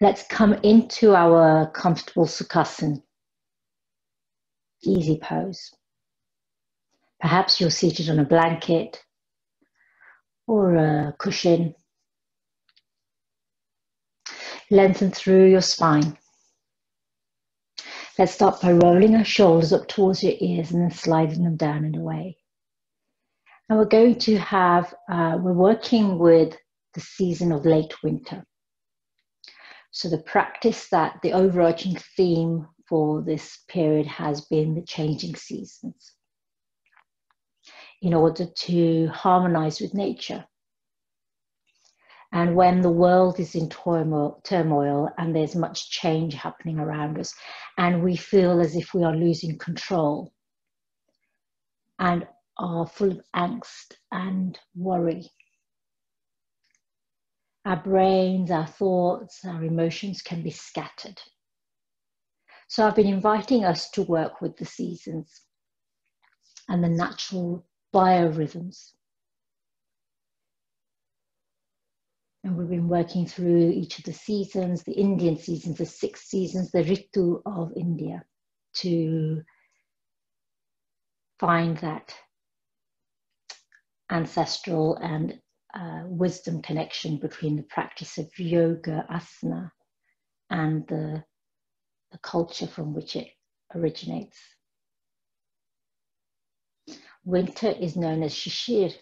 Let's come into our comfortable Sukhasana, easy pose. Perhaps you're seated on a blanket or a cushion. Lengthen through your spine. Let's start by rolling our shoulders up towards your ears and then sliding them down and away. And we're going to have, we're working with the season of late winter. So the practice that the overarching theme for this period has been the changing seasons in order to harmonize with nature. And when the world is in turmoil and there's much change happening around us, and we feel as if we are losing control and are full of angst and worry, our brains, our thoughts, our emotions can be scattered. So I've been inviting us to work with the seasons and the natural biorhythms. And we've been working through each of the seasons, the Indian seasons, the 6 seasons, the Ritu of India, to find that ancestral and wisdom connection between the practice of yoga, asana, and the culture from which it originates. Winter is known as Shishir.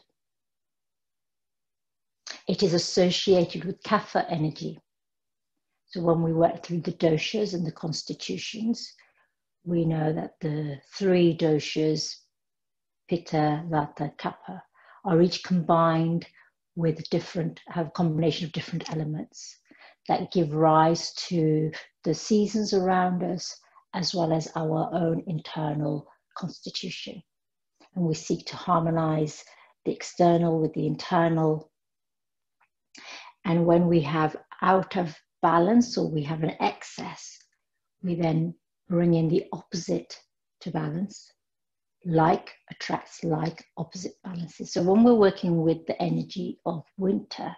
It is associated with Kapha energy. So when we work through the doshas and the constitutions, we know that the 3 doshas, Pitta, Vata, Kapha, are each combined with have a combination of different elements that give rise to the seasons around us, as well as our own internal constitution. And we seek to harmonize the external with the internal. And when we have out of balance or we have an excess, we then bring in the opposite to balance. Like attracts like, opposite balances. So when we're working with the energy of winter,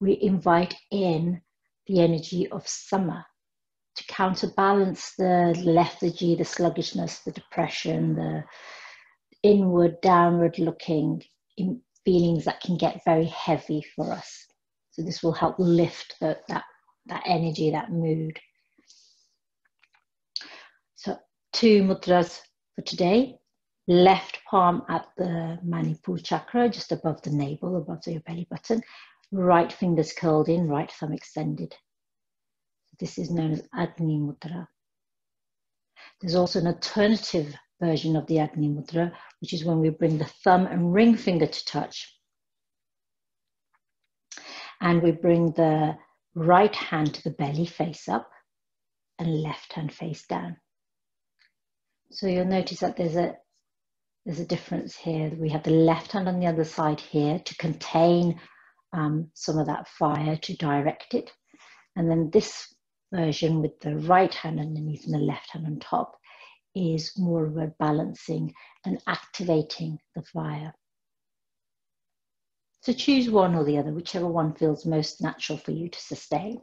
we invite in the energy of summer to counterbalance the lethargy, the sluggishness, the depression, the inward, downward looking feelings that can get very heavy for us. So this will help lift that energy, that mood. So 2 mudras for today. Left palm at the Manipur chakra, just above the navel, above your belly button. Right fingers curled in, right thumb extended. This is known as Agni Mudra. There's also an alternative version of the Agni Mudra, which is when we bring the thumb and ring finger to touch. And we bring the right hand to the belly face up and left hand face down. So you'll notice that there's a difference here. We have the left hand on the other side here to contain some of that fire, to direct it. And then this version with the right hand underneath and the left hand on top is more about balancing and activating the fire. So choose one or the other, whichever one feels most natural for you to sustain.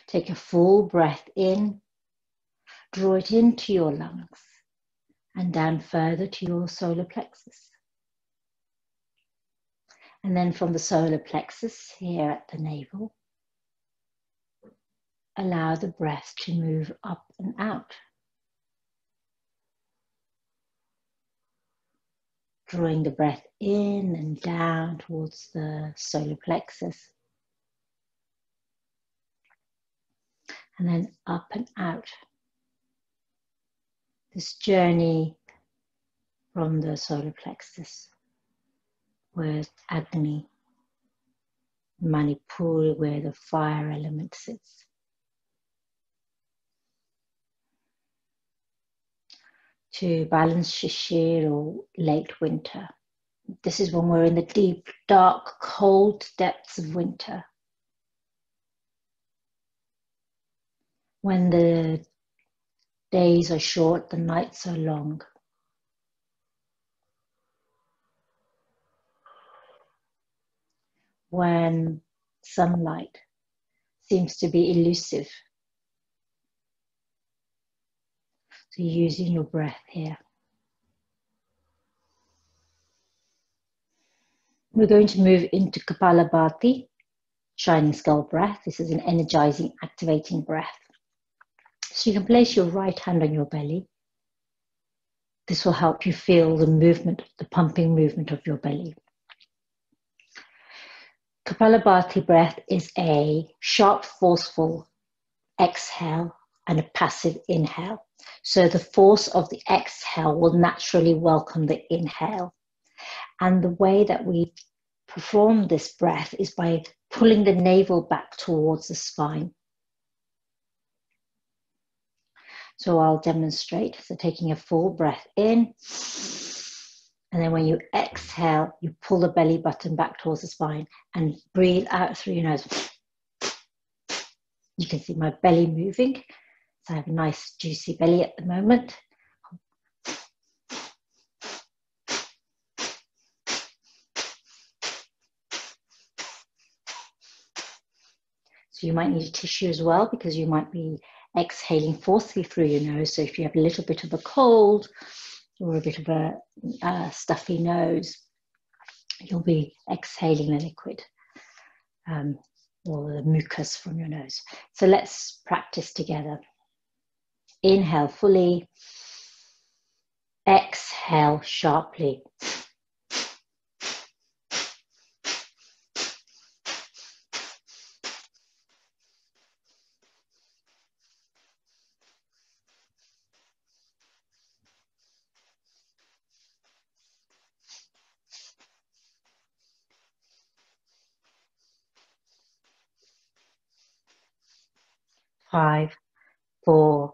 Take a full breath in. Draw it into your lungs and down further to your solar plexus. And then from the solar plexus here at the navel, allow the breath to move up and out. Drawing the breath in and down towards the solar plexus. And then up and out. This journey from the solar plexus, where Agni, Manipur, where the fire element sits. To balance Shishir or late winter. This is when we're in the deep, dark, cold depths of winter. When the days are short, the nights are long. when sunlight seems to be elusive. So using your breath here. We're going to move into Kapalabhati, shining skull breath. This is an energizing, activating breath. So you can place your right hand on your belly. This will help you feel the movement, the pumping movement of your belly. Kapalabhati breath is a sharp, forceful exhale and a passive inhale. So the force of the exhale will naturally welcome the inhale. And the way that we perform this breath is by pulling the navel back towards the spine. So I'll demonstrate. So taking a full breath in, and then when you exhale, you pull the belly button back towards the spine and breathe out through your nose. You can see my belly moving. So I have a nice juicy belly at the moment. So you might need a tissue as well, because you might be exhaling forcefully through your nose. So if you have a little bit of a cold or a bit of a stuffy nose, you'll be exhaling the liquid or the mucus from your nose. So let's practice together. Inhale fully, exhale sharply. Five, 4,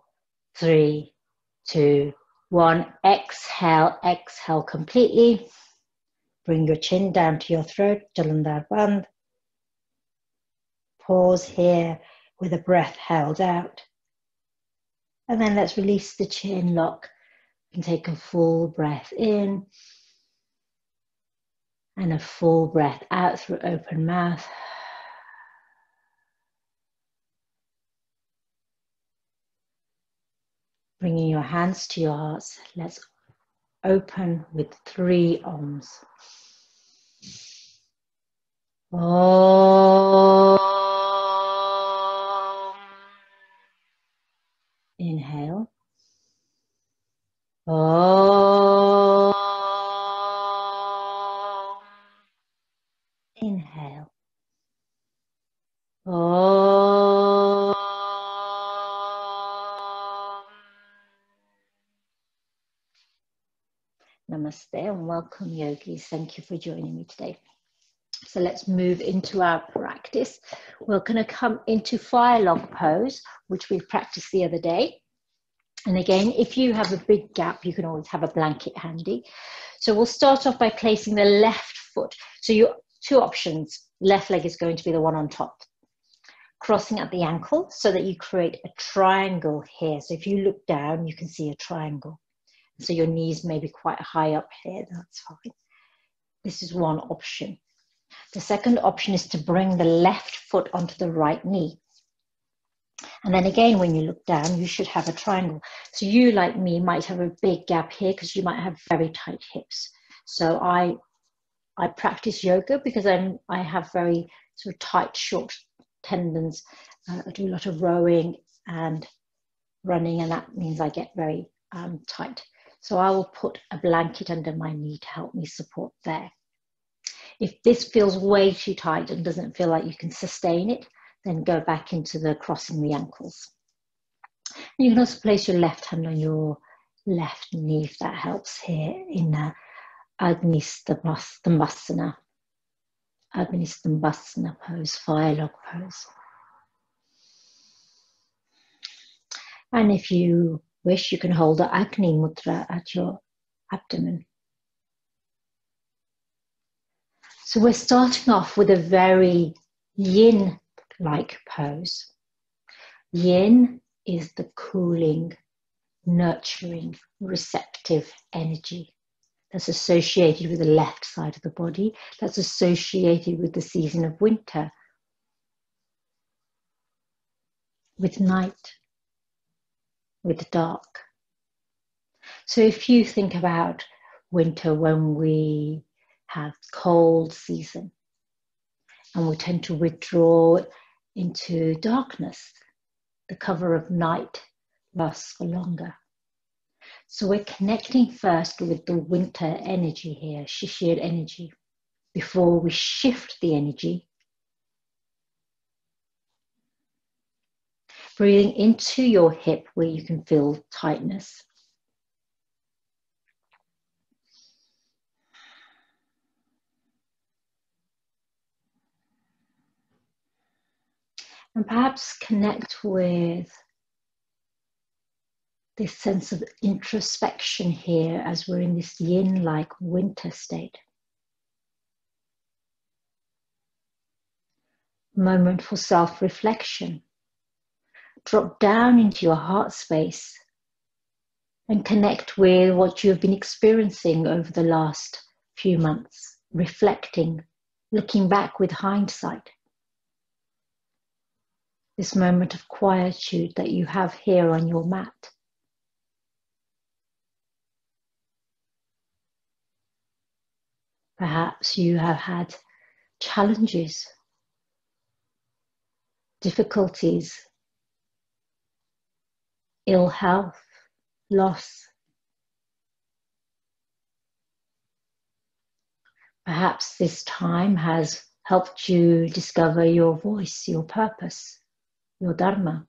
3, 2, 1. Exhale, exhale completely. Bring your chin down to your throat, Jalandhar Bandh. Pause here with a breath held out. And then let's release the chin lock and take a full breath in and a full breath out through open mouth. Bringing your hands to your hearts, let's open with 3 Oms. Om. Inhale. Om. Inhale. Om. Namaste and welcome, yogis. Thank you for joining me today. So let's move into our practice. We're going to come into fire log pose, which we practiced the other day. And again, if you have a big gap, you can always have a blanket handy. So we'll start off by placing the left foot. So your 2 options, left leg is going to be the one on top. Crossing at the ankle so that you create a triangle here. So if you look down, you can see a triangle. So your knees may be quite high up here, that's fine. This is one option. The second option is to bring the left foot onto the right knee. And then again, when you look down, you should have a triangle. So you, like me, might have a big gap here because you might have very tight hips. So I practice yoga because I have very sort of tight, short tendons. I do a lot of rowing and running, and that means I get very tight. So I will put a blanket under my knee to help me support there. If this feels way too tight and doesn't feel like you can sustain it, then go back into the crossing the ankles. You can also place your left hand on your left knee if that helps here in Agnisthambasana pose, fire log pose. And if you wish, you can hold the Agni Mudra at your abdomen. So we're starting off with a very yin-like pose. Yin is the cooling, nurturing, receptive energy. that's associated with the left side of the body, that's associated with the season of winter, with night, with dark. So if you think about winter when we have cold season and we tend to withdraw into darkness, the cover of night lasts for longer. So we're connecting first with the winter energy here, Shishir energy, before we shift the energy. Breathing into your hip where you can feel tightness. And perhaps connect with this sense of introspection here as we're in this yin-like winter state. Moment for self-reflection. Drop down into your heart space and connect with what you have been experiencing over the last few months, reflecting, looking back with hindsight. This moment of quietude that you have here on your mat. Perhaps you have had challenges, difficulties, ill health, loss. Perhaps this time has helped you discover your voice, your purpose, your dharma.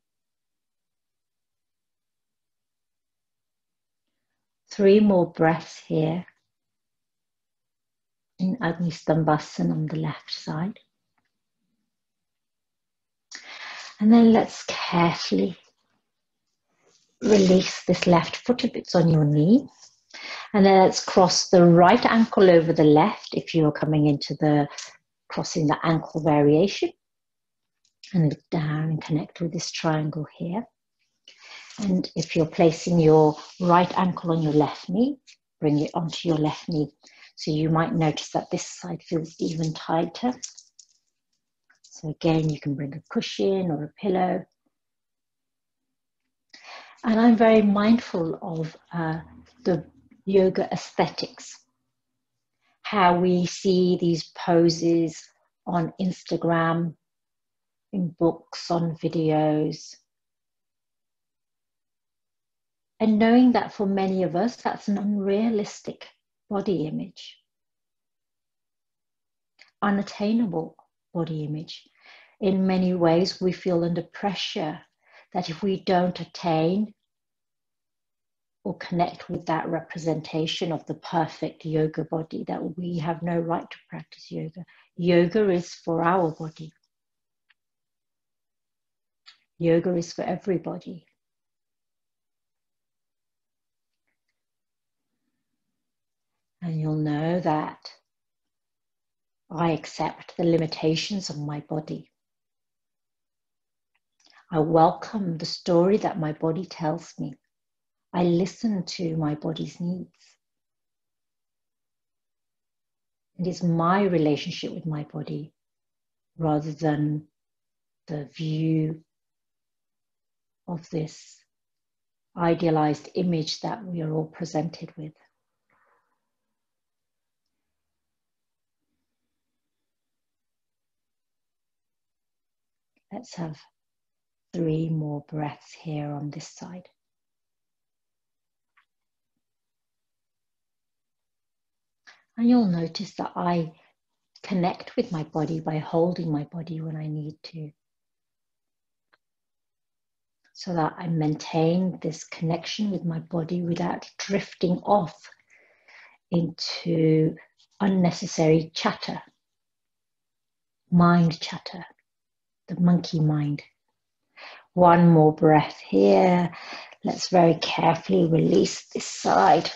3 more breaths here in Agnisthambasana on the left side. And then let's carefully release this left foot if it's on your knee. And then let's cross the right ankle over the left if you're coming into the crossing the ankle variation. And look down and connect with this triangle here. And if you're placing your right ankle on your left knee, bring it onto your left knee. So you might notice that this side feels even tighter. So again, you can bring a cushion or a pillow. And I'm very mindful of the yoga aesthetics, how we see these poses on Instagram, in books, on videos. And knowing that for many of us, that's an unrealistic body image, unattainable body image. In many ways, we feel under pressure that if we don't attain or connect with that representation of the perfect yoga body, that we have no right to practice yoga. Yoga is for our body. Yoga is for everybody. And you'll know that I accept the limitations of my body. I welcome the story that my body tells me. I listen to my body's needs. It is my relationship with my body rather than the view of this idealized image that we are all presented with. Let's have 3 more breaths here on this side. And you'll notice that I connect with my body by holding my body when I need to, so that I maintain this connection with my body without drifting off into unnecessary chatter, mind chatter, the monkey mind. 1 more breath here. Let's very carefully release this side.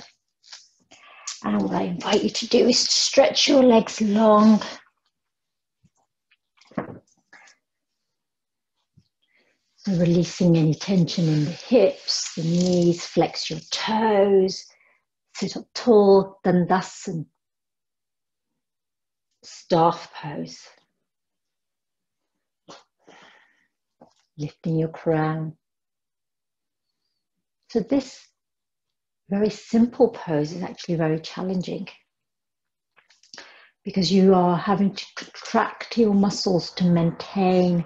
And what I invite you to do is to stretch your legs long. So releasing any tension in the hips, the knees, flex your toes. Sit up tall, Dandasana, staff pose. Lifting your crown. So this very simple pose is actually very challenging because you are having to contract your muscles to maintain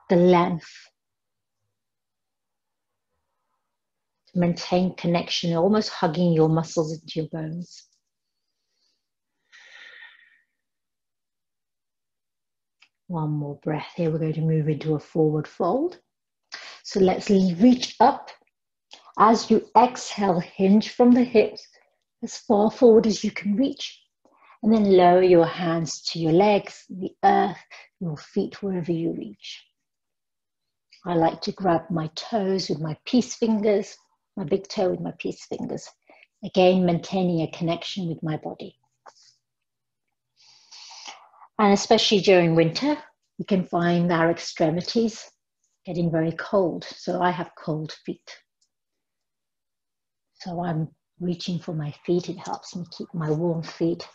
the length, to maintain connection, almost hugging your muscles into your bones. One more breath here. We're going to move into a forward fold. So let's reach up. As you exhale, hinge from the hips as far forward as you can reach. And then lower your hands to your legs, the earth, your feet, wherever you reach. I like to grab my toes with my peace fingers, my big toe with my peace fingers. Again, maintaining a connection with my body. And especially during winter, you can find our extremities getting very cold. So I have cold feet. So I'm reaching for my feet. It helps me keep my warm feet.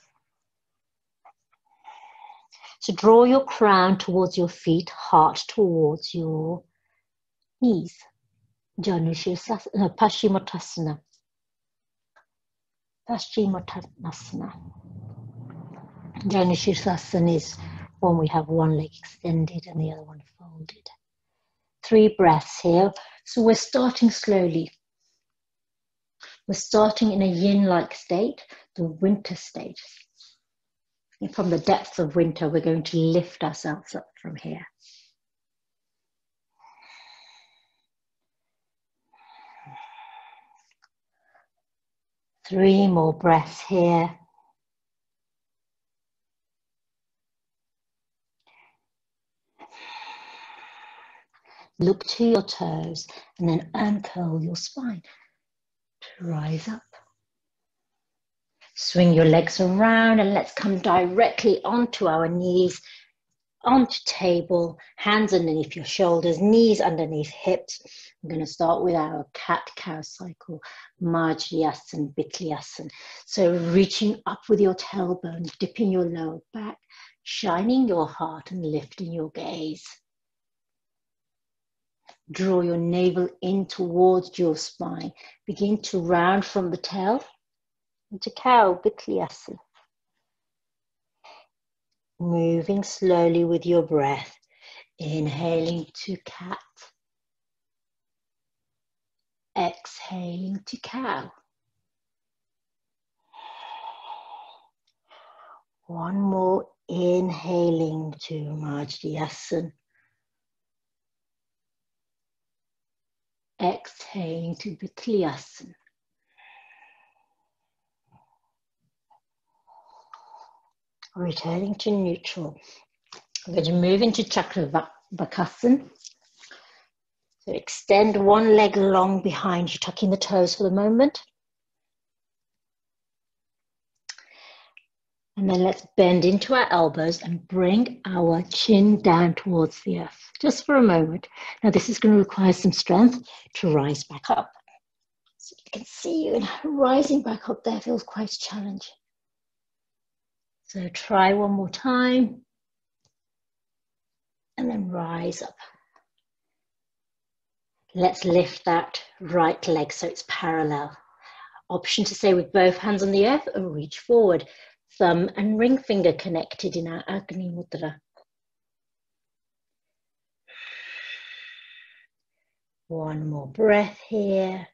So draw your crown towards your feet, heart towards your knees. Paschimottanasana. Paschimottanasana. Janushirsasana is when we have one leg extended and the other one folded. 3 breaths here. So we're starting slowly. We're starting in a yin-like state, the winter state. And from the depths of winter, we're going to lift ourselves up from here. Three more breaths here. Look to your toes and then uncurl your spine to rise up. Swing your legs around and let's come directly onto our knees, onto table, hands underneath your shoulders, knees underneath hips. I'm going to start with our cat-cow cycle, Marjryasana, Bitlyasana. So reaching up with your tailbone, dipping your lower back, shining your heart and lifting your gaze. Draw your navel in towards your spine. Begin to round from the tail into cow, Bitlyasana. Moving slowly with your breath. Inhaling to cat. Exhaling to cow. One more, inhaling to Marjryasana. Exhaling to Bitlyasana. Returning to neutral. We're going to move into Chakravakasana. So extend one leg long behind you, tucking the toes for the moment. And then let's bend into our elbows and bring our chin down towards the earth, just for a moment. Now this is going to require some strength to rise back up. So you can see you rising back up there feels quite challenging. So try one more time. And then rise up. Let's lift that right leg so it's parallel. Option to stay with both hands on the earth or reach forward. Thumb and ring finger connected in our Agni Mudra. One more breath here.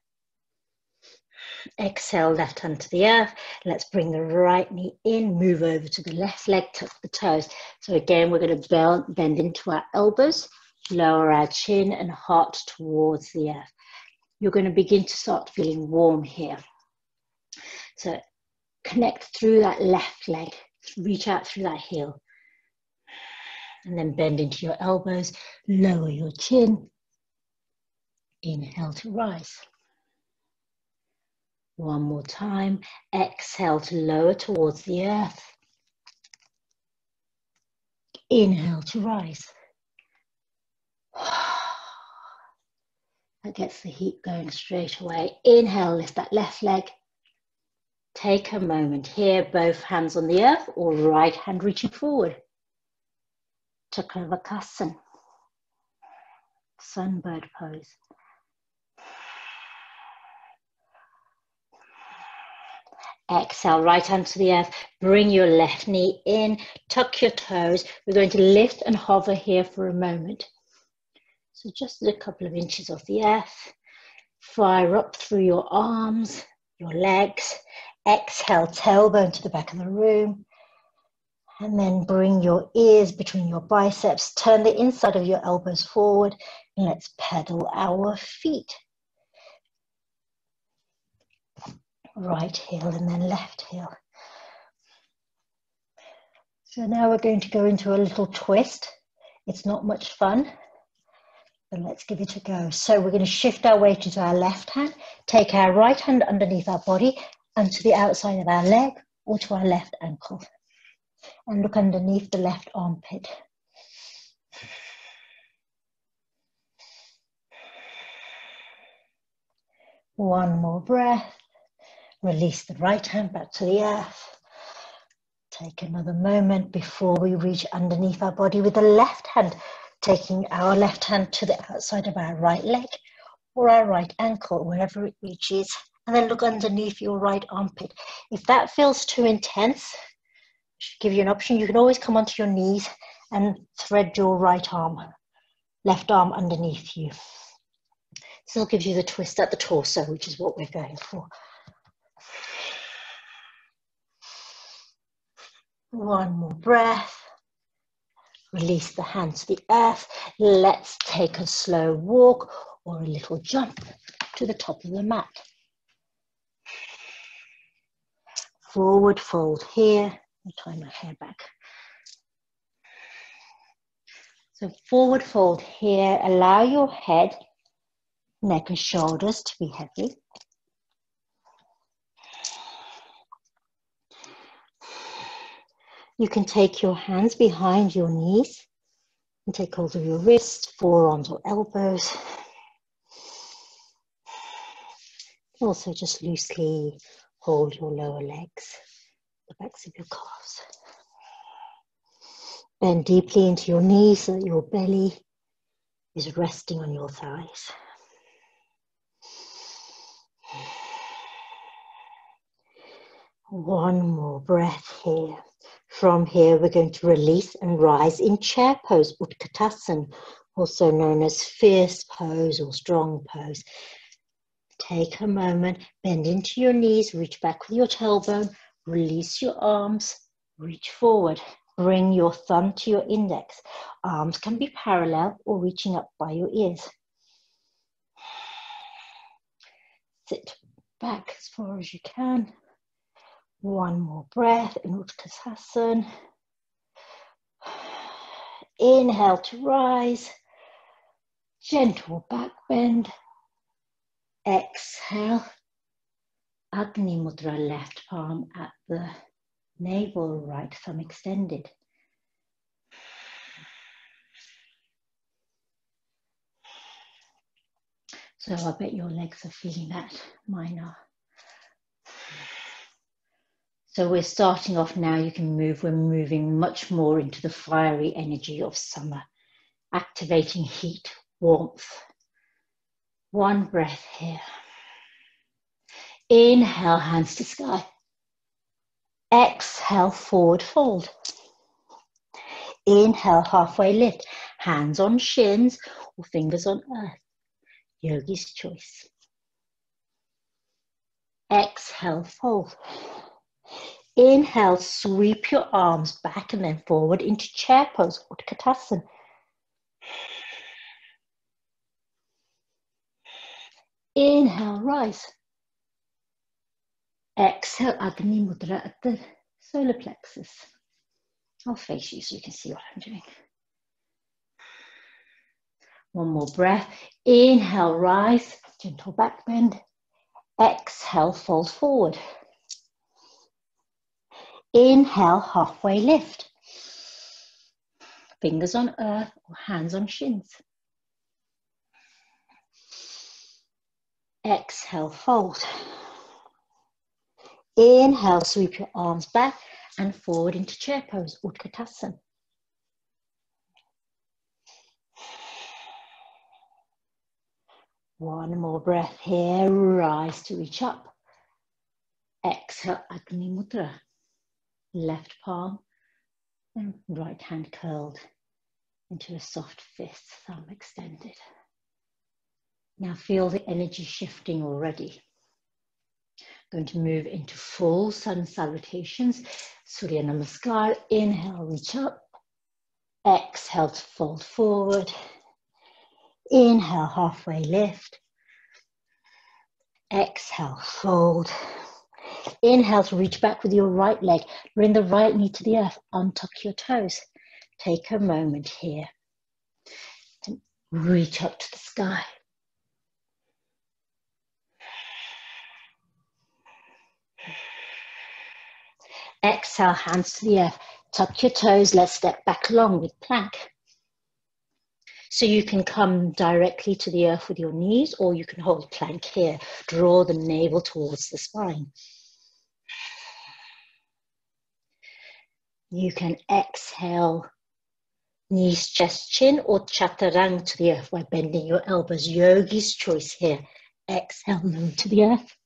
Exhale, left hand to the earth. Let's bring the right knee in, move over to the left leg, tuck the toes. So again, we're going to bend into our elbows, lower our chin and heart towards the earth. You're going to begin to start feeling warm here. So connect through that left leg, reach out through that heel. And then bend into your elbows, lower your chin. Inhale to rise. One more time. Exhale to lower towards the earth. Inhale to rise. That gets the heat going straight away. Inhale, lift that left leg. Take a moment here, both hands on the earth or right hand reaching forward. Chakravakasana, sunbird pose. Exhale, right hand to the earth. Bring your left knee in, tuck your toes. We're going to lift and hover here for a moment. So just a couple of inches off the earth. Fire up through your arms, your legs. Exhale, tailbone to the back of the room. And then bring your ears between your biceps. Turn the inside of your elbows forward. And let's pedal our feet. Right heel and then left heel. So now we're going to go into a little twist. It's not much fun, but let's give it a go. So we're going to shift our weight into our left hand, take our right hand underneath our body and to the outside of our leg or to our left ankle. And look underneath the left armpit. One more breath. Release the right hand back to the earth. Take another moment before we reach underneath our body with the left hand, taking our left hand to the outside of our right leg or our right ankle, wherever it reaches. And then look underneath your right armpit. If that feels too intense, I should give you an option. You can always come onto your knees and thread your right arm, left arm underneath you. Still gives you the twist at the torso, which is what we're going for. One more breath. Release the hands to the earth. Let's take a slow walk or a little jump to the top of the mat. Forward fold here. I'll tie my hair back. So forward fold here. Allow your head, neck and shoulders to be heavy. You can take your hands behind your knees and take hold of your wrists, forearms or elbows. Also just loosely hold your lower legs, the backs of your calves. Bend deeply into your knees so that your belly is resting on your thighs. One more breath here. From here, we're going to release and rise in chair pose, Utkatasana, also known as fierce pose or strong pose. Take a moment, bend into your knees, reach back with your tailbone, release your arms, reach forward. Bring your thumb to your index. Arms can be parallel or reaching up by your ears. Sit back as far as you can. One more breath in Utkatasana. Inhale to rise. Gentle back bend. Exhale. Agni Mudra, left palm at the navel, right thumb extended. So I bet your legs are feeling that, mine are. So we're starting off now, you can move, we're moving much more into the fiery energy of summer, activating heat, warmth. One breath here. Inhale, hands to sky. Exhale, forward fold. Inhale, halfway lift, hands on shins or fingers on earth. Yogi's choice. Exhale, fold. Inhale, sweep your arms back and then forward into chair pose, Utkatasana. Inhale, rise. Exhale, Agni Mudra at the solar plexus. I'll face you so you can see what I'm doing. One more breath. Inhale, rise, gentle back bend. Exhale, fold forward. Inhale, halfway lift. Fingers on earth or hands on shins. Exhale, fold. Inhale, sweep your arms back and forward into chair pose, Utkatasana. One more breath here, rise to reach up. Exhale, Agni Mudra. Left palm and right hand curled into a soft fist, thumb extended. Now feel the energy shifting already. Going to move into full sun salutations. Surya Namaskar. Inhale, reach up. Exhale to fold forward. Inhale, halfway lift. Exhale, fold. Inhale to reach back with your right leg. Bring the right knee to the earth. Untuck your toes. Take a moment here to reach up to the sky. Exhale, hands to the earth. Tuck your toes. Let's step back long with plank. So you can come directly to the earth with your knees, or you can hold plank here. Draw the navel towards the spine. You can exhale, knees, chest, chin, or chaturanga to the earth by bending your elbows. Yogi's choice here. Exhale, low to the earth.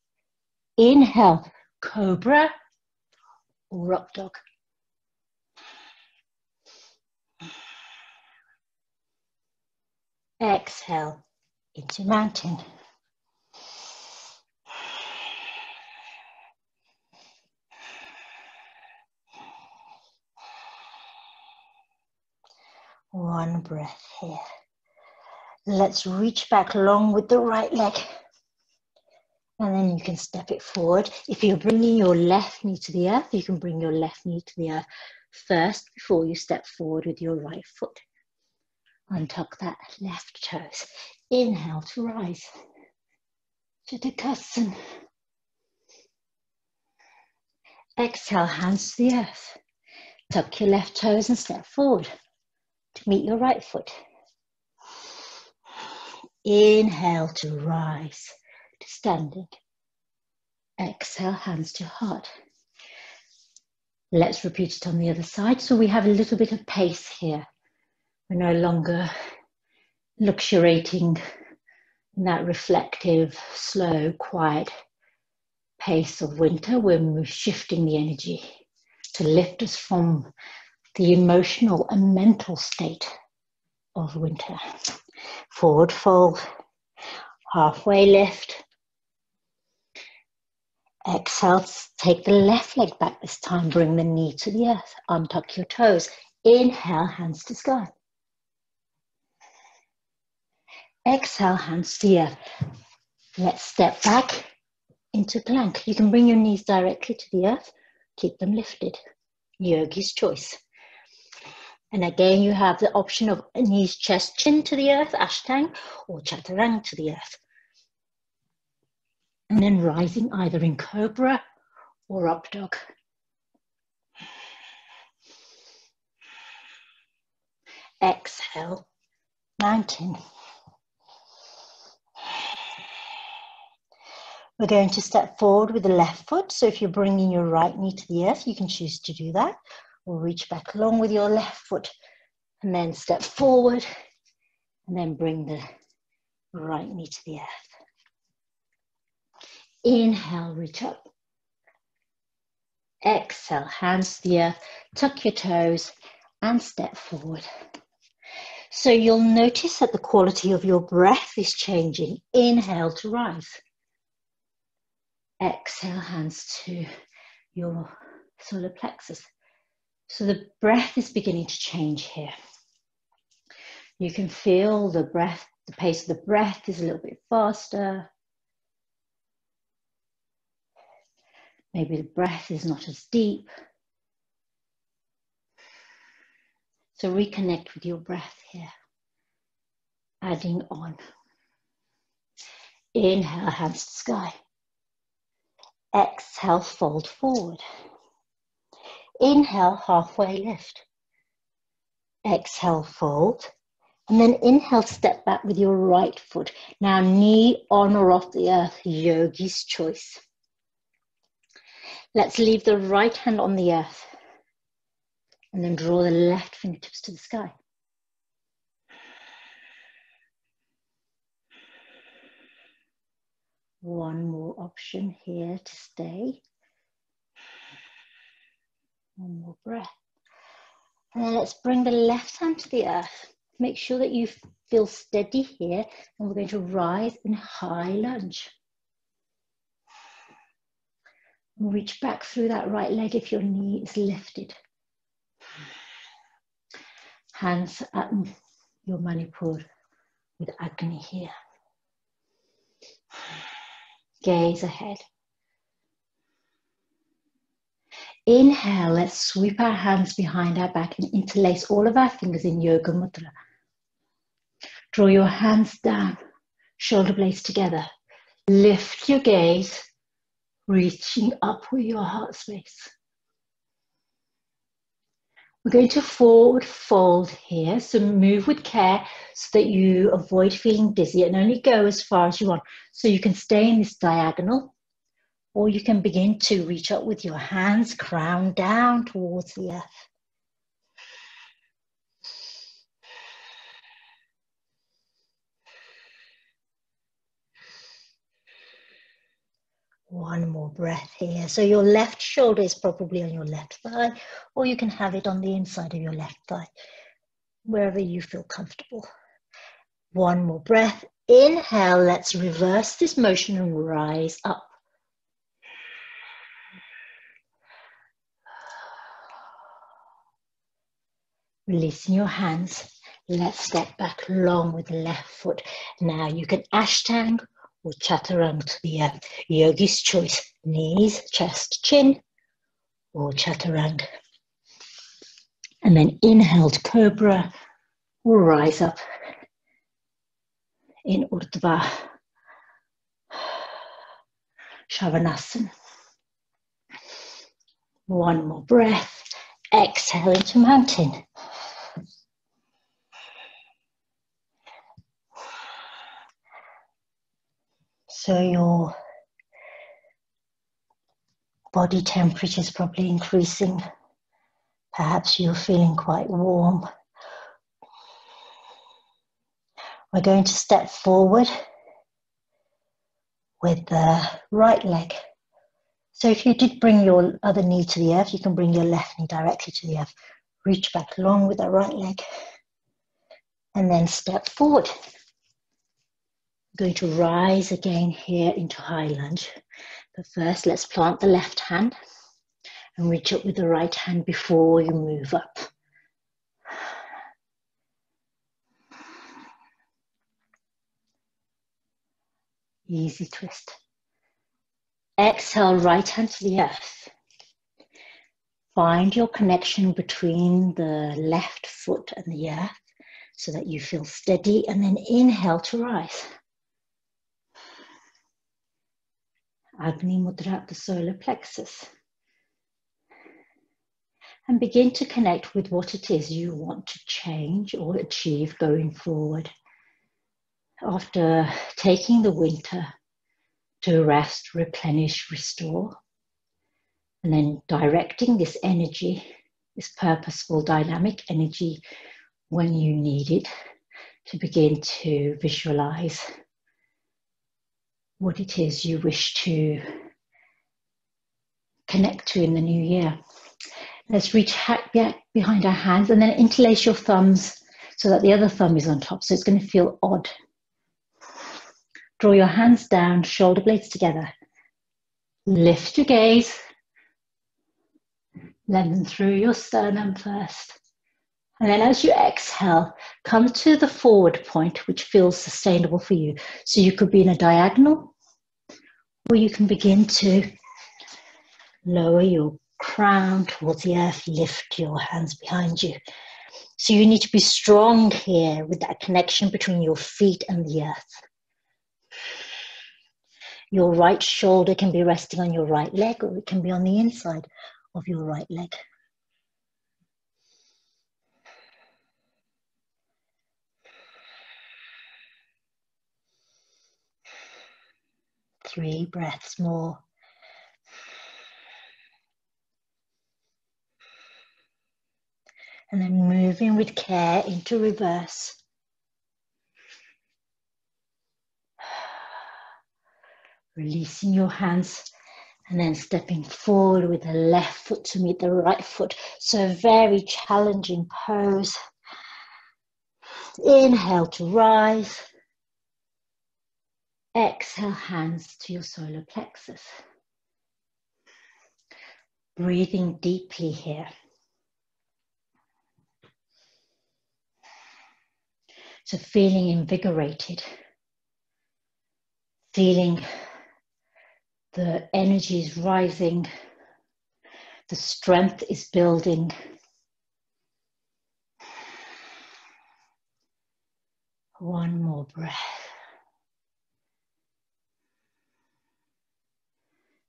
Inhale, cobra or up dog. Exhale into mountain. One breath here. Let's reach back long with the right leg. And then you can step it forward. If you're bringing your left knee to the earth, you can bring your left knee to the earth first before you step forward with your right foot. Untuck that left toes. Inhale to rise. Utkatasana. Exhale, hands to the earth. Tuck your left toes and step forward to meet your right foot. Inhale to rise to standing. Exhale, hands to heart. Let's repeat it on the other side. So we have a little bit of pace here. We're no longer luxuriating in that reflective, slow, quiet pace of winter. We're shifting the energy to lift us from the emotional and mental state of winter. Forward fold, halfway lift. Exhale, take the left leg back this time. Bring the knee to the earth. Untuck your toes. Inhale, hands to sky. Exhale, hands to the earth. Let's step back into plank. You can bring your knees directly to the earth. Keep them lifted. Yogi's choice. And again, you have the option of knees, chest, chin to the earth, Ashtanga, or Chaturanga to the earth. And then rising either in cobra or up dog. Exhale, mountain. We're going to step forward with the left foot. So if you're bringing your right knee to the earth, you can choose to do that. Or reach back along with your left foot and then step forward and then bring the right knee to the earth. Inhale, reach up. Exhale, hands to the earth, tuck your toes and step forward. So you'll notice that the quality of your breath is changing. Inhale to rise. Exhale, hands to your solar plexus. So the breath is beginning to change here. You can feel the breath, the pace of the breath is a little bit faster. Maybe the breath is not as deep. So reconnect with your breath here. Adding on. Inhale, hands to sky. Exhale, fold forward. Inhale, halfway lift. Exhale, fold. And then inhale, step back with your right foot. Now knee on or off the earth, yogi's choice. Let's leave the right hand on the earth and then draw the left fingertips to the sky. One more option here to stay. One more breath. And then let's bring the left hand to the earth. Make sure that you feel steady here, and we're going to rise in high lunge. Reach back through that right leg if your knee is lifted. Hands at your Manipur with Agni here. Gaze ahead. Inhale, let's sweep our hands behind our back and interlace all of our fingers in Yoga Mudra. Draw your hands down, shoulder blades together. Lift your gaze, reaching up with your heart space. We're going to forward fold here, so move with care so that you avoid feeling dizzy and only go as far as you want. So you can stay in this diagonal, or you can begin to reach up with your hands, crown down towards the earth. One more breath here. So your left shoulder is probably on your left thigh, or you can have it on the inside of your left thigh, wherever you feel comfortable. One more breath. Inhale, let's reverse this motion and rise up. Releasing your hands. Let's step back long with the left foot. Now you can Ashtanga or Chaturanga to the yogi's choice. Knees, chest, chin, or Chaturanga. And then inhale to Cobra, or rise up in Urdhva Shavasana. One more breath. Exhale into mountain. So your body temperature is probably increasing. Perhaps you're feeling quite warm. We're going to step forward with the right leg. So if you did bring your other knee to the earth, you can bring your left knee directly to the earth. Reach back long with that right leg. And then step forward. Going to rise again here into high lunge. But first, let's plant the left hand and reach up with the right hand before you move up. Easy twist. Exhale, right hand to the earth. Find your connection between the left foot and the earth so that you feel steady, and then inhale to rise. Agni Mudra at the solar plexus. And begin to connect with what it is you want to change or achieve going forward. After taking the winter to rest, replenish, restore, and then directing this energy, this purposeful, dynamic energy when you need it, to begin to visualize what it is you wish to connect to in the new year. Let's reach back behind our hands and then interlace your thumbs so that the other thumb is on top. So it's going to feel odd. Draw your hands down, shoulder blades together. Lift your gaze. Lengthen through your sternum first. And then as you exhale, come to the forward point, which feels sustainable for you. So you could be in a diagonal, or you can begin to lower your crown towards the earth, lift your hands behind you. So you need to be strong here with that connection between your feet and the earth. Your right shoulder can be resting on your right leg, or it can be on the inside of your right leg. Three breaths more. And then moving with care into reverse. Releasing your hands and then stepping forward with the left foot to meet the right foot. So a very challenging pose. Inhale to rise. Exhale, hands to your solar plexus. Breathing deeply here. So feeling invigorated. Feeling the energy is rising. The strength is building. One more breath.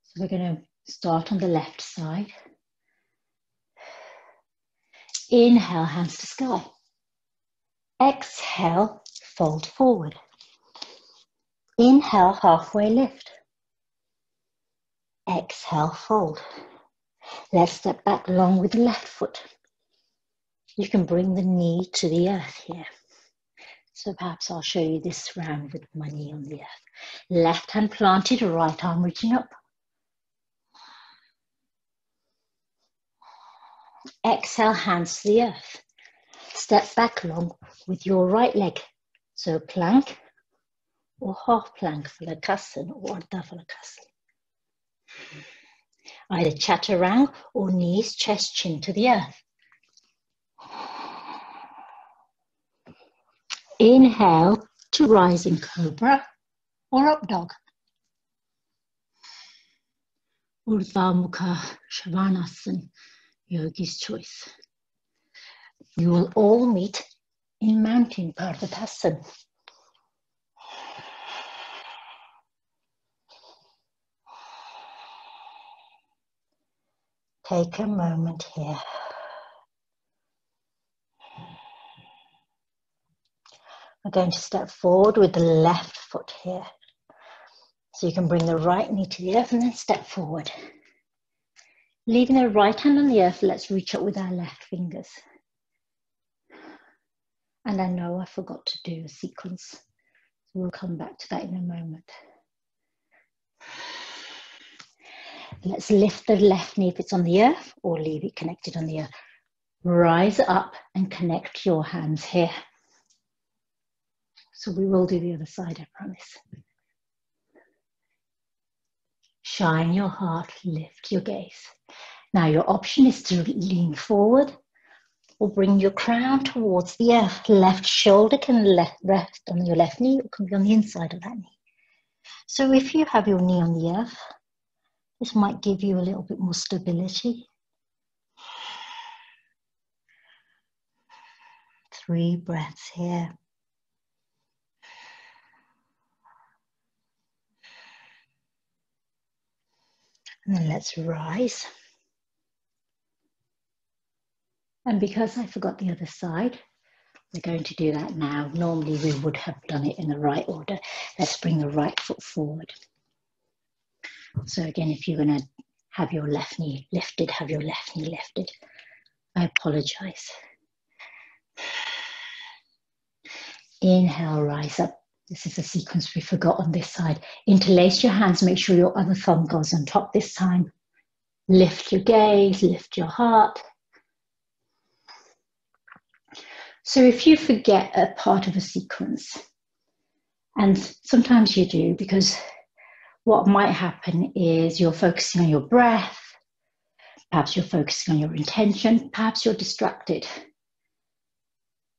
So we're going to start on the left side. Inhale, hands to sky. Exhale, fold forward. Inhale, halfway lift. Exhale, fold. Let's step back long with the left foot. You can bring the knee to the earth here. So perhaps I'll show you this round with my knee on the earth. Left hand planted, right arm reaching up. Exhale, hands to the earth. Step back long with your right leg. So plank or half plank for the Falakasana or Ardha Falakasana. Either chaturanga or knees, chest, chin to the earth. Inhale to rising cobra or up dog. Urdhva Mukha Shavasana, yogi's choice. You will all meet in mountain Parvatasana. Take a moment here. We're going to step forward with the left foot here. So you can bring the right knee to the earth and then step forward. Leaving the right hand on the earth, let's reach up with our left fingers. And I know I forgot to do a sequence. So we'll come back to that in a moment. Let's lift the left knee if it's on the earth or leave it connected on the earth. Rise up and connect your hands here. So we will do the other side, I promise. Shine your heart, lift your gaze. Now your option is to lean forward or bring your crown towards the earth. Left shoulder can rest on your left knee or can be on the inside of that knee. So if you have your knee on the earth, this might give you a little bit more stability. 3 breaths here. And then let's rise. And because I forgot the other side, we're going to do that now. Normally we would have done it in the right order. Let's bring the right foot forward. So again, if you're going to have your left knee lifted, have your left knee lifted. I apologize. Inhale, rise up. This is a sequence we forgot on this side. Interlace your hands, make sure your other thumb goes on top this time. Lift your gaze, lift your heart. So if you forget a part of a sequence, and sometimes you do, because what might happen is you're focusing on your breath, perhaps you're focusing on your intention, perhaps you're distracted.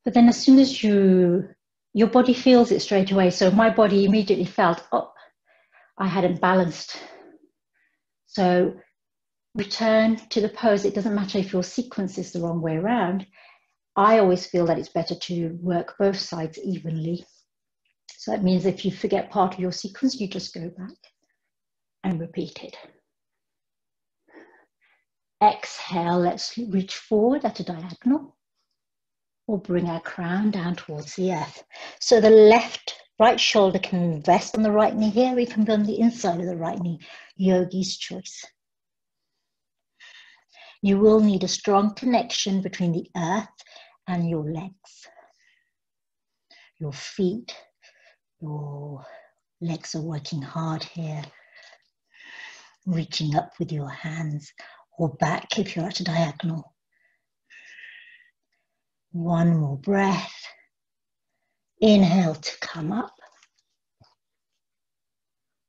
But then as soon as your body feels it straight away. So my body immediately felt, oh, I hadn't balanced. So return to the pose. It doesn't matter if your sequence is the wrong way around. I always feel that it's better to work both sides evenly. So that means if you forget part of your sequence, you just go back and repeat it. Exhale, let's reach forward at a diagonal or bring our crown down towards the earth. So the right shoulder can rest on the right knee here, or it can be on the inside of the right knee, yogi's choice. You will need a strong connection between the earth and your legs. Your feet, your legs are working hard here. Reaching up with your hands or back if you're at a diagonal. One more breath. Inhale to come up.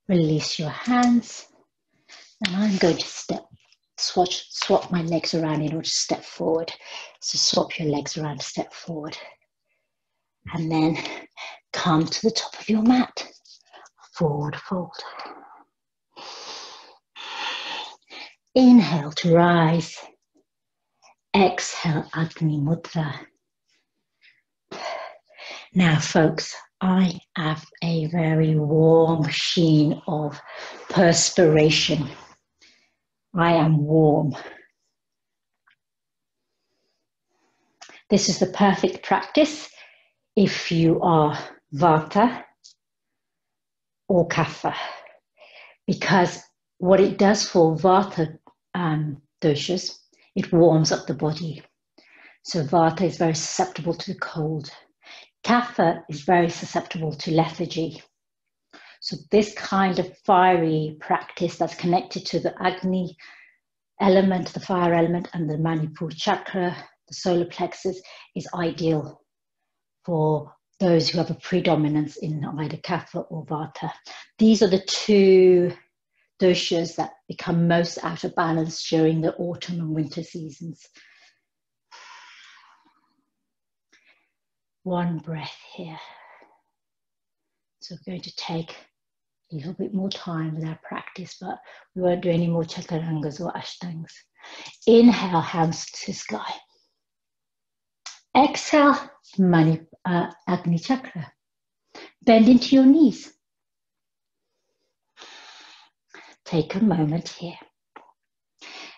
Release your hands. And I'm going to swap my legs around in order to step forward. So swap your legs around, step forward. And then come to the top of your mat. Forward fold. Inhale to rise. Exhale, Agni Mudra. Now, folks, I have a very warm sheen of perspiration. I am warm. This is the perfect practice if you are Vata or Kapha, because what it does for Vata doshas, it warms up the body. So Vata is very susceptible to the cold. Kapha is very susceptible to lethargy. So this kind of fiery practice that's connected to the Agni element, the fire element, and the Manipur chakra, the solar plexus, is ideal for those who have a predominance in either Kapha or Vata. These are the two doshas that become most out of balance during the autumn and winter seasons. One breath here. So we're going to take a little bit more time with our practice, but we won't do any more chaturangas or ashtangas. Inhale, hands to sky. Exhale, Agni chakra. Bend into your knees. Take a moment here.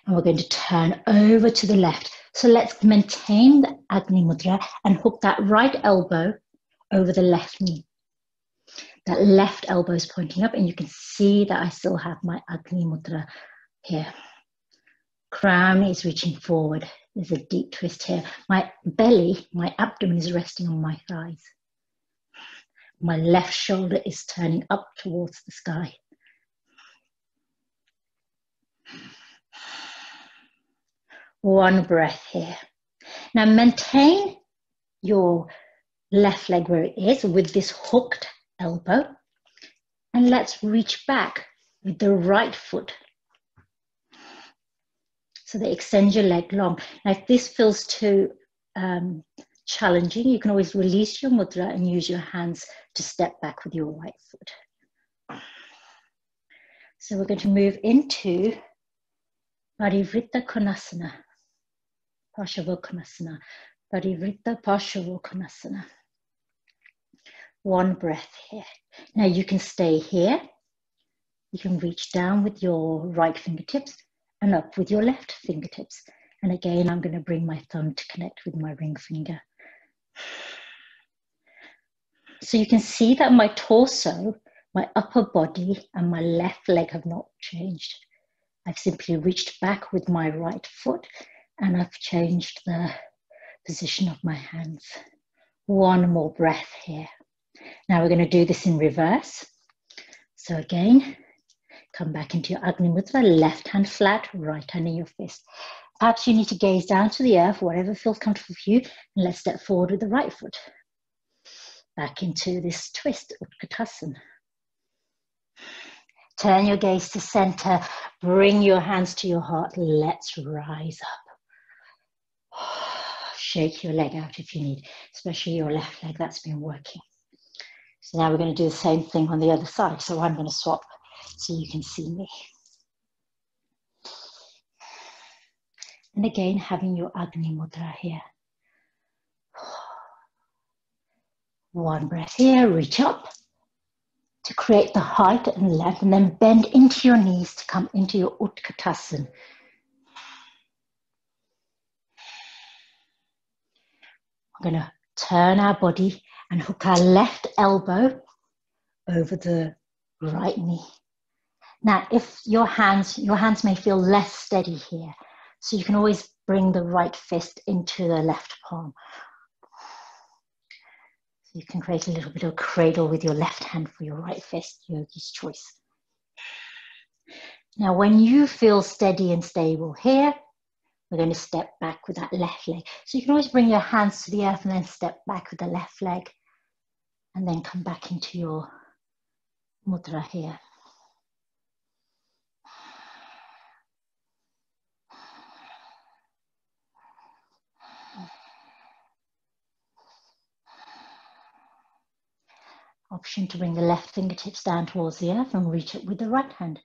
And we're going to turn over to the left. So let's maintain the Agni Mudra and hook that right elbow over the left knee. That left elbow is pointing up, and you can see that I still have my Agni Mudra here. Crown is reaching forward. There's a deep twist here. My belly, my abdomen is resting on my thighs. My left shoulder is turning up towards the sky. One breath here. Now maintain your left leg where it is with this hooked elbow, and let's reach back with the right foot. So that extend your leg long. Now if this feels too challenging, you can always release your mudra and use your hands to step back with your right foot. So we're going to move into Parivritta Konasana. Parshavokkonasana, Parivritta Parshavokkonasana. One breath here. Now you can stay here. You can reach down with your right fingertips and up with your left fingertips. And again, I'm going to bring my thumb to connect with my ring finger. So you can see that my torso, my upper body, and my left leg have not changed. I've simply reached back with my right foot, and I've changed the position of my hands. One more breath here. Now we're going to do this in reverse. So again, come back into your Agni Mudra, left hand flat, right hand in your fist. Perhaps you need to gaze down to the earth, whatever feels comfortable for you, and let's step forward with the right foot. Back into this twist, Utkatasana. Turn your gaze to center, bring your hands to your heart, let's rise up. Shake your leg out if you need, especially your left leg, that's been working. So now we're going to do the same thing on the other side. So I'm going to swap so you can see me. And again, having your Agni Mudra here. One breath here, reach up to create the height and length, and then bend into your knees to come into your Utkatasana. We're going to turn our body and hook our left elbow over the right knee. Now, if your hands may feel less steady here, So you can always bring the right fist into the left palm. So you can create a little bit of cradle with your left hand for your right fist, yogi's choice. Now, when you feel steady and stable here, we're going to step back with that left leg. So you can always bring your hands to the earth and then step back with the left leg and then come back into your mudra here. Option to bring the left fingertips down towards the earth and reach it with the right hand.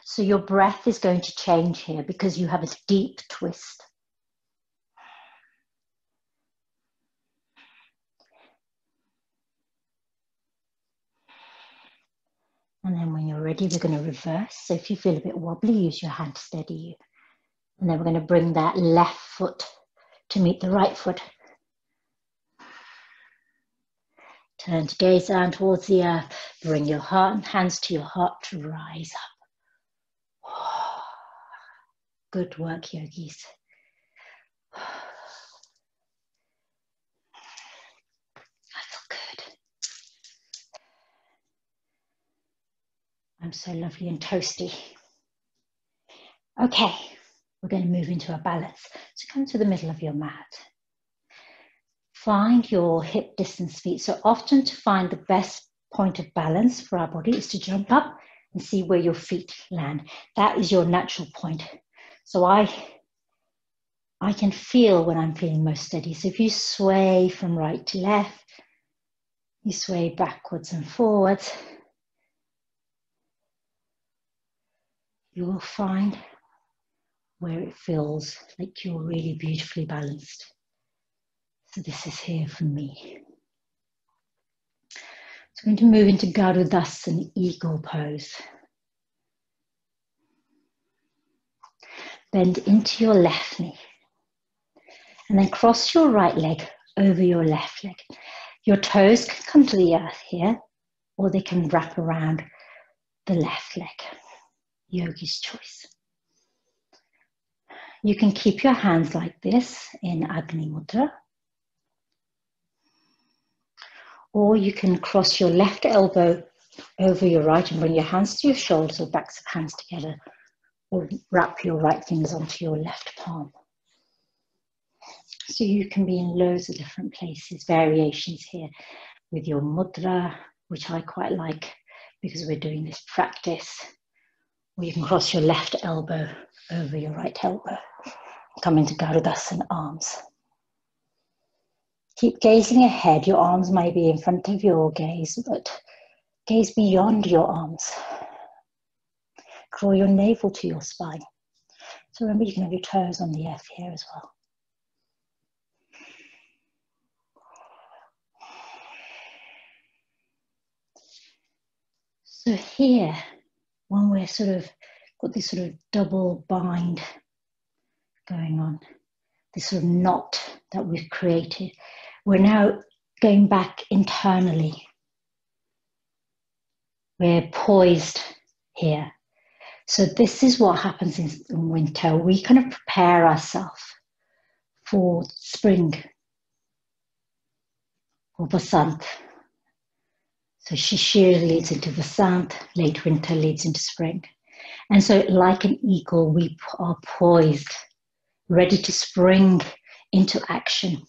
So your breath is going to change here because you have a deep twist. And then when you're ready, we're going to reverse. So if you feel a bit wobbly, use your hand to steady you. And then we're going to bring that left foot to meet the right foot. Turn to gaze down towards the earth. Bring your heart, hands to your heart to rise up. Good work, yogis. I feel good. I'm so lovely and toasty. Okay, we're going to move into a balance. So come to the middle of your mat. Find your hip distance feet. So often to find the best point of balance for our body is to jump up and see where your feet land. That is your natural point. So I can feel when I'm feeling most steady. So if you sway from right to left, you sway backwards and forwards, you will find where it feels like you're really beautifully balanced. So this is here for me. So I'm going to move into Garudasana, eagle pose. Bend into your left knee. And then cross your right leg over your left leg. Your toes can come to the earth here, or they can wrap around the left leg. Yogi's choice. You can keep your hands like this in Agni Mudra. Or you can cross your left elbow over your right and bring your hands to your shoulders or backs of hands together. Or wrap your right fingers onto your left palm. So you can be in loads of different places, variations here with your mudra, which I quite like because we're doing this practice. Or you can cross your left elbow over your right elbow. Come into Garudasana arms. Keep gazing ahead. Your arms may be in front of your gaze, but gaze beyond your arms. Draw your navel to your spine. So remember, you can have your toes on the earth here as well. So here, when we're sort of got this sort of double bind going on, this sort of knot that we've created, we're now going back internally. We're poised here. So this is what happens in winter. We kind of prepare ourselves for spring, or Vasant. So Shishir leads into Vasant, late winter leads into spring. And so like an eagle, we are poised, ready to spring into action.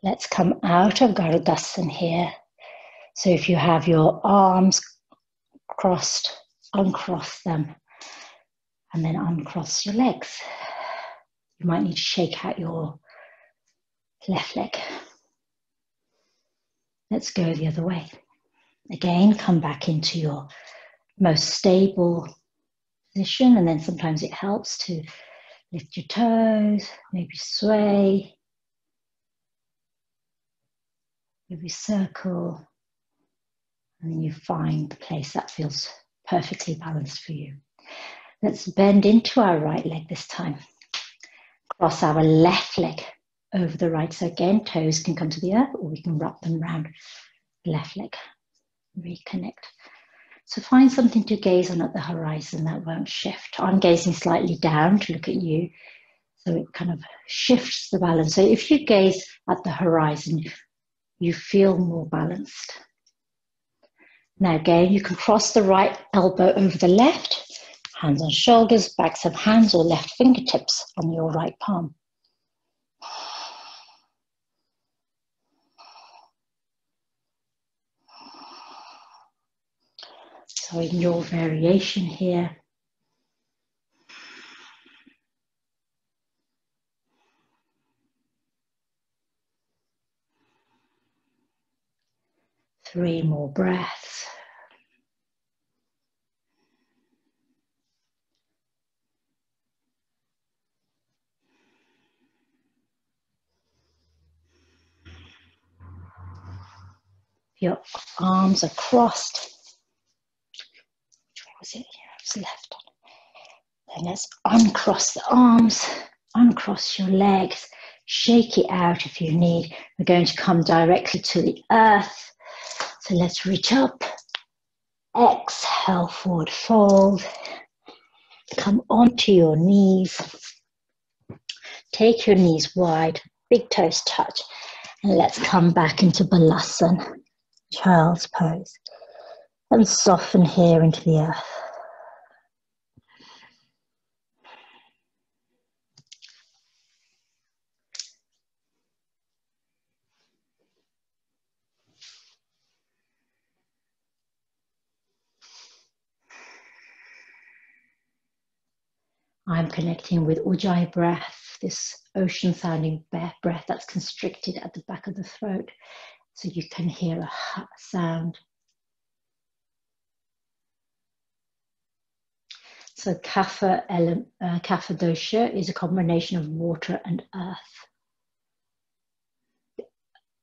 Let's come out of Garudasana here. So if you have your arms crossed, uncross them, and then uncross your legs. You might need to shake out your left leg. Let's go the other way. Again, come back into your most stable position, and then sometimes it helps to lift your toes, maybe sway, maybe circle, and then you find the place that feels perfectly balanced for you. Let's bend into our right leg this time. Cross our left leg over the right. So again, toes can come to the earth, or we can wrap them around the left leg. Reconnect. So find something to gaze on at the horizon that won't shift. I'm gazing slightly down to look at you, so it kind of shifts the balance. So if you gaze at the horizon, you feel more balanced. Now again, you can cross the right elbow over the left, hands on shoulders, backs of hands or left fingertips on your right palm. So in your variation here, three more breaths. Your arms are crossed. Which way was it? Here, it was left. Then let's uncross the arms, uncross your legs, shake it out if you need. We're going to come directly to the earth. So let's reach up, exhale, forward fold. Come onto your knees. Take your knees wide, big toes touch. And let's come back into Balasana, child's pose. And soften here into the earth. I'm connecting with Ujjayi breath, this ocean sounding breath that's constricted at the back of the throat, so you can hear a ha sound. So Kapha dosha is a combination of water and earth.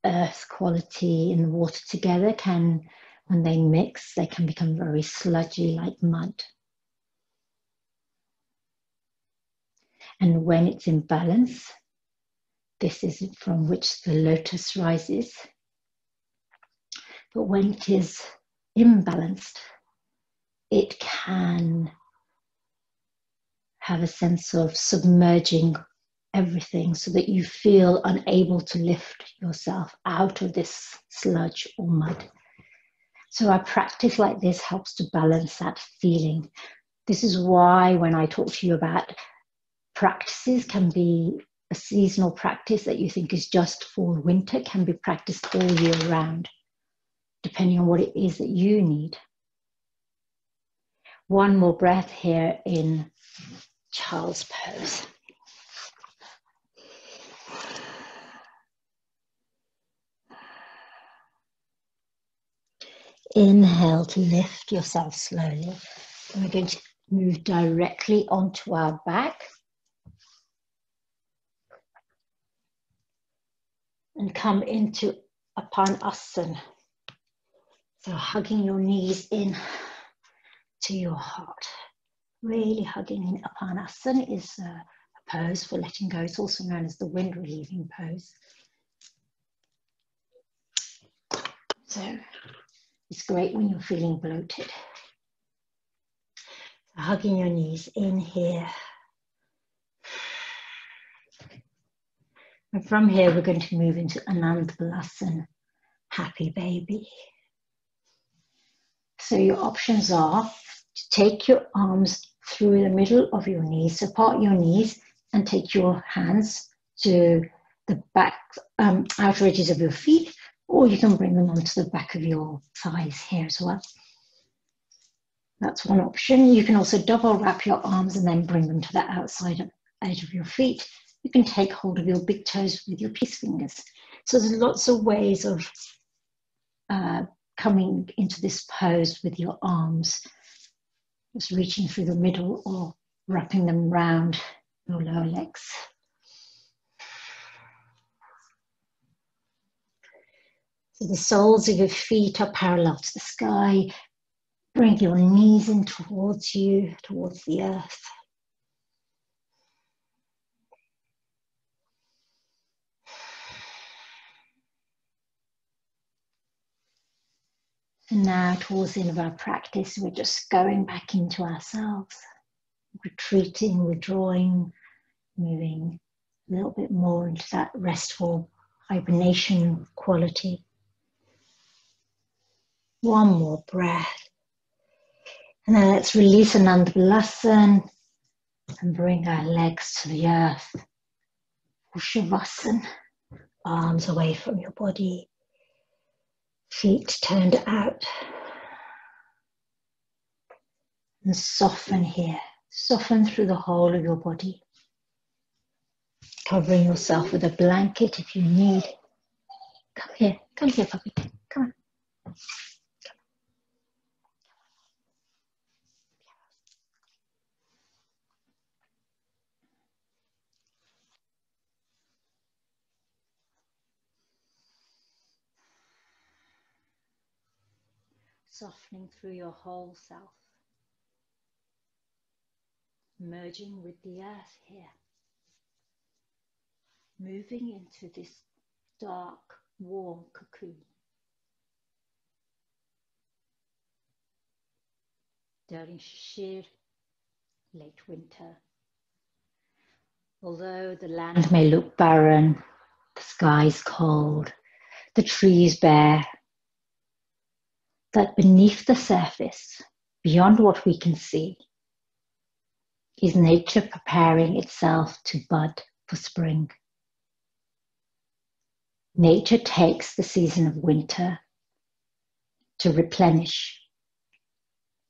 Earth quality and water together can, when they mix, they can become very sludgy like mud. And when it's in balance, this is from which the lotus rises. But when it is imbalanced, it can have a sense of submerging everything so that you feel unable to lift yourself out of this sludge or mud. So a practice like this helps to balance that feeling. This is why when I talk to you about practices, can be a seasonal practice that you think is just for winter, can be practiced all year round, depending on what it is that you need. One more breath here in child's pose. Inhale to lift yourself slowly. And we're going to move directly onto our back. And come into Upanasana. So hugging your knees in to your heart. Really hugging in. Upanasana is a pose for letting go. It's also known as the wind relieving pose. So it's great when you're feeling bloated. So hugging your knees in here. And from here, we're going to move into Anandabalasana, happy baby. So your options are to take your arms through the middle of your knees, so part your knees and take your hands to the back, outer edges of your feet, or you can bring them onto the back of your thighs here as well. That's one option. You can also double wrap your arms and then bring them to the outside edge of your feet. You can take hold of your big toes with your peace fingers. So there's lots of ways of coming into this pose with your arms, just reaching through the middle or wrapping them around your lower legs. So the soles of your feet are parallel to the sky. Bring your knees in towards you, towards the earth. And now towards the end of our practice, we're just going back into ourselves, retreating, withdrawing, moving a little bit more into that restful hibernation quality. One more breath. And then let's release Ananda Balasana and bring our legs to the earth. Shavasana, arms away from your body, feet turned out. And soften here, soften through the whole of your body. Covering yourself with a blanket if you need. Come here, puppy, come on. Softening through your whole self. Merging with the earth here. Moving into this dark, warm cocoon. During Shishir, late winter. Although the land may look barren, the sky is cold, the trees bare, that beneath the surface, beyond what we can see, is nature preparing itself to bud for spring. Nature takes the season of winter to replenish,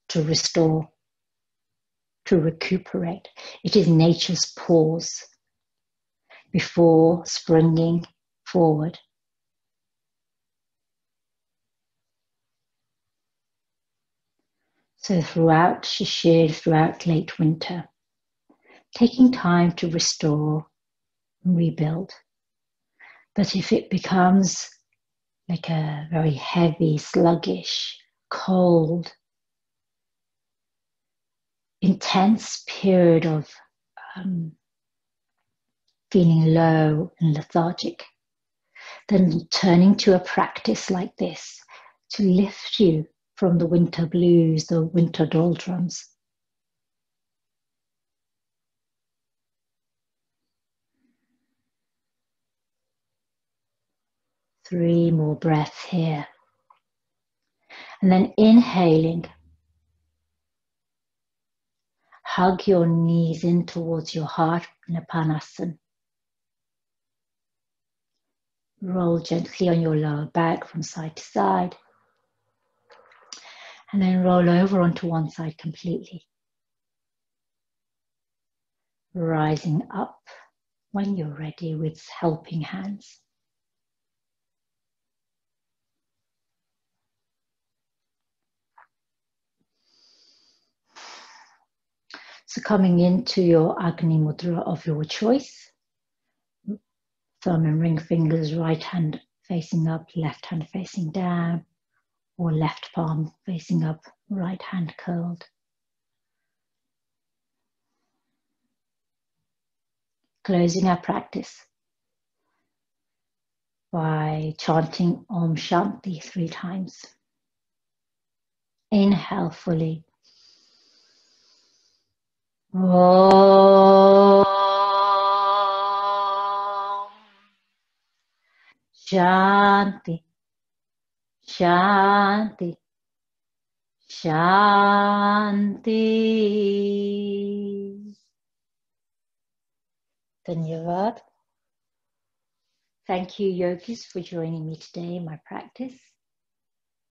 to restore, to recuperate. It is nature's pause before springing forward. So throughout Shishir, throughout late winter, taking time to restore and rebuild. But if it becomes like a very heavy, sluggish, cold, intense period of feeling low and lethargic, then turning to a practice like this to lift you from the winter blues, the winter doldrums. Three more breaths here. And then inhaling, hug your knees in towards your heart, Napanasana. Roll gently on your lower back from side to side. And then roll over onto one side completely. Rising up when you're ready with helping hands. So coming into your Agni Mudra of your choice. Thumb and ring fingers, right hand facing up, left hand facing down, or left palm facing up, right hand curled. Closing our practice by chanting Om Shanti 3 times. Inhale fully. Om Shanti, Shanti, Shanti. Dhanyavad. Thank you, yogis, for joining me today in my practice.